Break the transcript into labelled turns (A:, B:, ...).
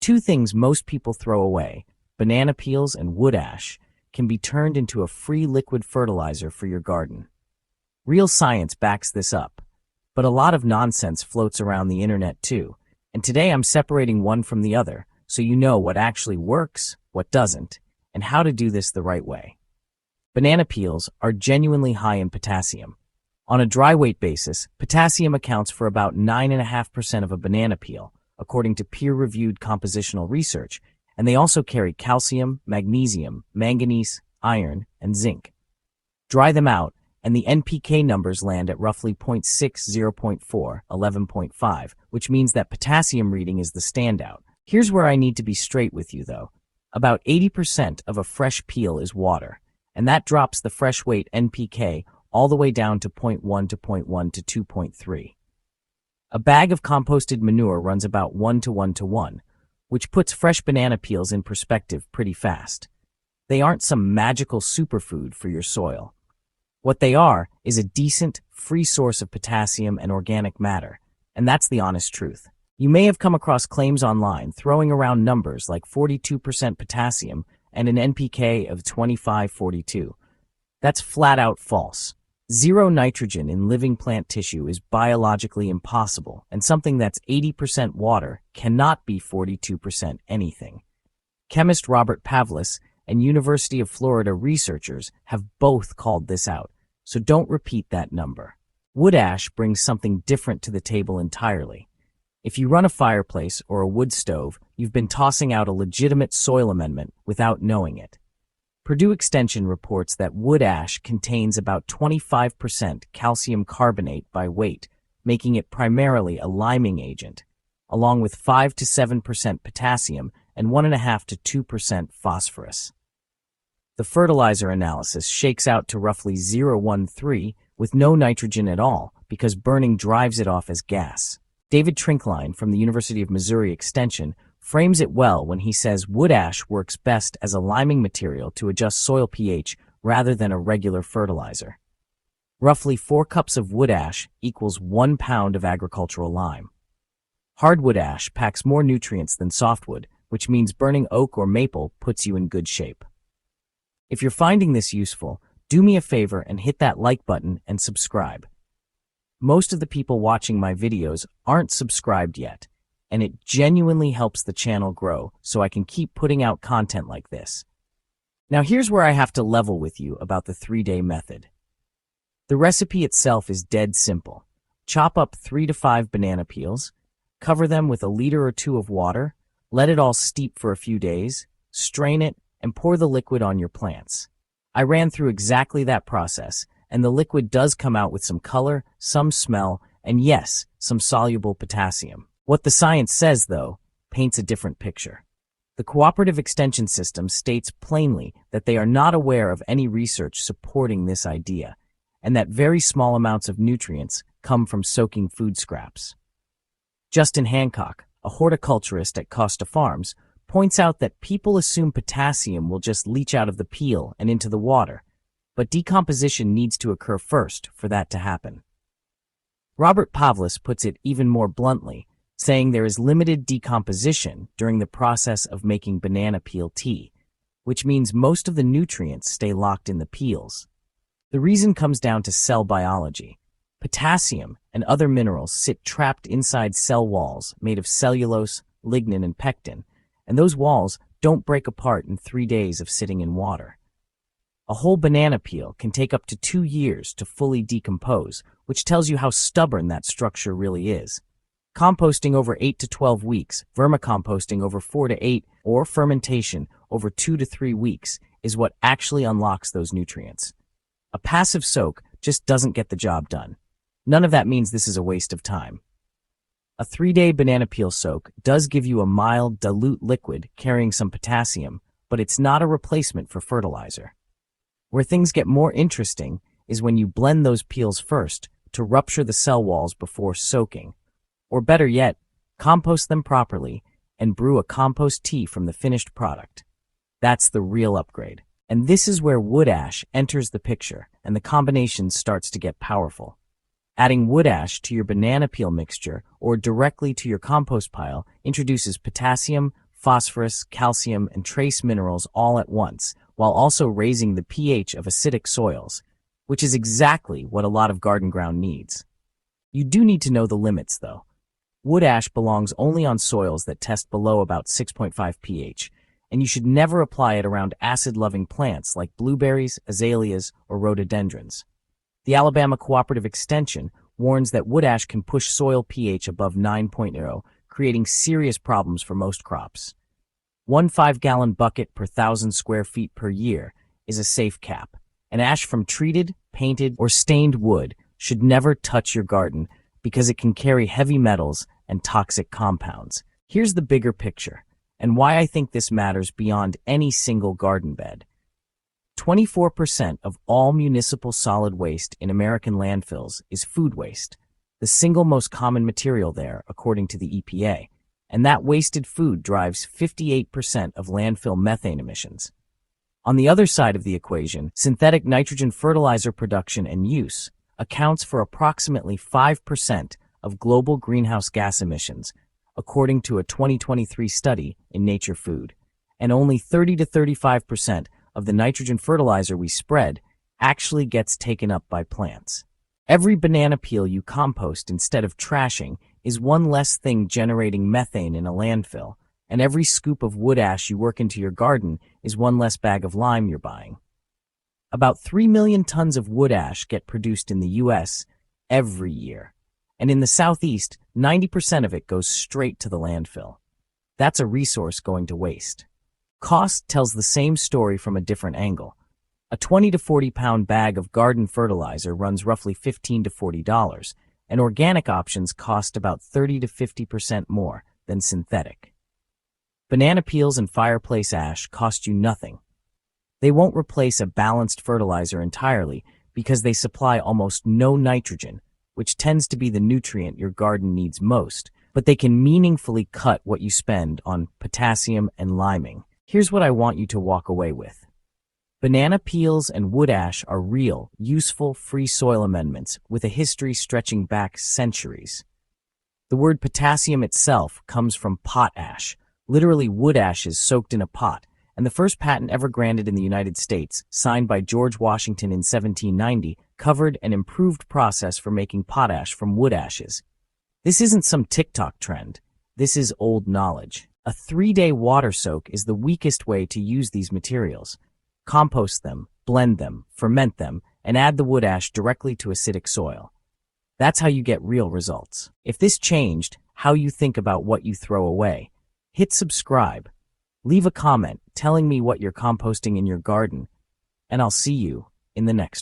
A: Two things most people throw away, banana peels and wood ash, can be turned into a free liquid fertilizer for your garden. Real science backs this up, but a lot of nonsense floats around the internet too, and today I'm separating one from the other so you know what actually works, what doesn't, and how to do this the right way. Banana peels are genuinely high in potassium. On a dry weight basis, potassium accounts for about 9.5% of a banana peel, according to peer-reviewed compositional research, and they also carry calcium, magnesium, manganese, iron, and zinc. Dry them out, and the NPK numbers land at roughly 0.6, 0.4, 11.5, which means that potassium reading is the standout. Here's where I need to be straight with you, though. About 80% of a fresh peel is water, and that drops the fresh weight NPK all the way down to 0.1 to 0.1 to 2.3. A bag of composted manure runs about 1 to 1 to 1, which puts fresh banana peels in perspective pretty fast. They aren't some magical superfood for your soil. What they are is a decent, free source of potassium and organic matter, and that's the honest truth. You may have come across claims online throwing around numbers like 42% potassium and an NPK of 25-42. That's flat out false. Zero nitrogen in living plant tissue is biologically impossible, and something that's 80% water cannot be 42% anything. Chemist Robert Pavlis and University of Florida researchers have both called this out, so don't repeat that number. Wood ash brings something different to the table entirely. If you run a fireplace or a wood stove, you've been tossing out a legitimate soil amendment without knowing it. Purdue Extension reports that wood ash contains about 25% calcium carbonate by weight, making it primarily a liming agent, along with 5 to 7% potassium and 1.5 to 2% phosphorus. The fertilizer analysis shakes out to roughly 0.13 with no nitrogen at all because burning drives it off as gas. David Trinkline from the University of Missouri Extension frames it well when he says wood ash works best as a liming material to adjust soil pH rather than a regular fertilizer. Roughly 4 cups of wood ash equals 1 pound of agricultural lime. Hardwood ash packs more nutrients than softwood, which means burning oak or maple puts you in good shape. If you're finding this useful, do me a favor and hit that like button and subscribe. Most of the people watching my videos aren't subscribed yet, and it genuinely helps the channel grow so I can keep putting out content like this. Now here's where I have to level with you about the 3-day method. The recipe itself is dead simple. Chop up 3 to 5 banana peels, cover them with a liter or 2 of water, let it all steep for a few days, strain it, and pour the liquid on your plants. I ran through exactly that process, and the liquid does come out with some color, some smell, and yes, some soluble potassium. What the science says, though, paints a different picture. The Cooperative Extension System states plainly that they are not aware of any research supporting this idea, and that very small amounts of nutrients come from soaking food scraps. Justin Hancock, a horticulturist at Costa Farms, points out that people assume potassium will just leach out of the peel and into the water, but decomposition needs to occur first for that to happen. Robert Pavlis puts it even more bluntly, saying there is limited decomposition during the process of making banana peel tea, which means most of the nutrients stay locked in the peels. The reason comes down to cell biology. Potassium and other minerals sit trapped inside cell walls made of cellulose, lignin, and pectin, and those walls don't break apart in 3 days of sitting in water. A whole banana peel can take up to 2 years to fully decompose, which tells you how stubborn that structure really is. Composting over 8 to 12 weeks, vermicomposting over 4 to 8, or fermentation over 2 to 3 weeks is what actually unlocks those nutrients. A passive soak just doesn't get the job done. None of that means this is a waste of time. A 3-day banana peel soak does give you a mild, dilute liquid carrying some potassium, but it's not a replacement for fertilizer. Where things get more interesting is when you blend those peels first to rupture the cell walls before soaking, or better yet, compost them properly and brew a compost tea from the finished product. That's the real upgrade. And this is where wood ash enters the picture and the combination starts to get powerful. Adding wood ash to your banana peel mixture or directly to your compost pile introduces potassium, phosphorus, calcium, and trace minerals all at once, while also raising the pH of acidic soils, which is exactly what a lot of garden ground needs. You do need to know the limits, though. Wood ash belongs only on soils that test below about 6.5 pH, and you should never apply it around acid-loving plants like blueberries, azaleas, or rhododendrons. The Alabama Cooperative Extension warns that wood ash can push soil pH above 9.0, creating serious problems for most crops. One 5-gallon bucket per 1,000 square feet per year is a safe cap, and ash from treated, painted, or stained wood should never touch your garden because it can carry heavy metals and toxic compounds. Here's the bigger picture, and why I think this matters beyond any single garden bed. 24% of all municipal solid waste in American landfills is food waste, the single most common material there, according to the EPA, and that wasted food drives 58% of landfill methane emissions. On the other side of the equation, synthetic nitrogen fertilizer production and use accounts for approximately 5% of global greenhouse gas emissions, according to a 2023 study in Nature Food, and only 30 to 35% of the nitrogen fertilizer we spread actually gets taken up by plants. Every banana peel you compost instead of trashing is one less thing generating methane in a landfill, and every scoop of wood ash you work into your garden is one less bag of lime you're buying. About 3 million tons of wood ash get produced in the U.S. every year, and in the Southeast, 90% of it goes straight to the landfill. That's a resource going to waste. Cost tells the same story from a different angle. A 20 to 40 pound bag of garden fertilizer runs roughly $15 to $40, and organic options cost about 30 to 50% more than synthetic. Banana peels and fireplace ash cost you nothing. They won't replace a balanced fertilizer entirely because they supply almost no nitrogen, which tends to be the nutrient your garden needs most, but they can meaningfully cut what you spend on potassium and liming. Here's what I want you to walk away with. Banana peels and wood ash are real, useful, free soil amendments with a history stretching back centuries. The word potassium itself comes from potash, literally wood ashes soaked in a pot, and the first patent ever granted in the United States, signed by George Washington in 1790, covered an improved process for making potash from wood ashes. This isn't some TikTok trend. This is old knowledge. A 3-day water soak is the weakest way to use these materials. Compost them, blend them, ferment them, and add the wood ash directly to acidic soil. That's how you get real results. If this changed how you think about what you throw away, hit subscribe. Leave a comment telling me what you're composting in your garden, and I'll see you in the next one.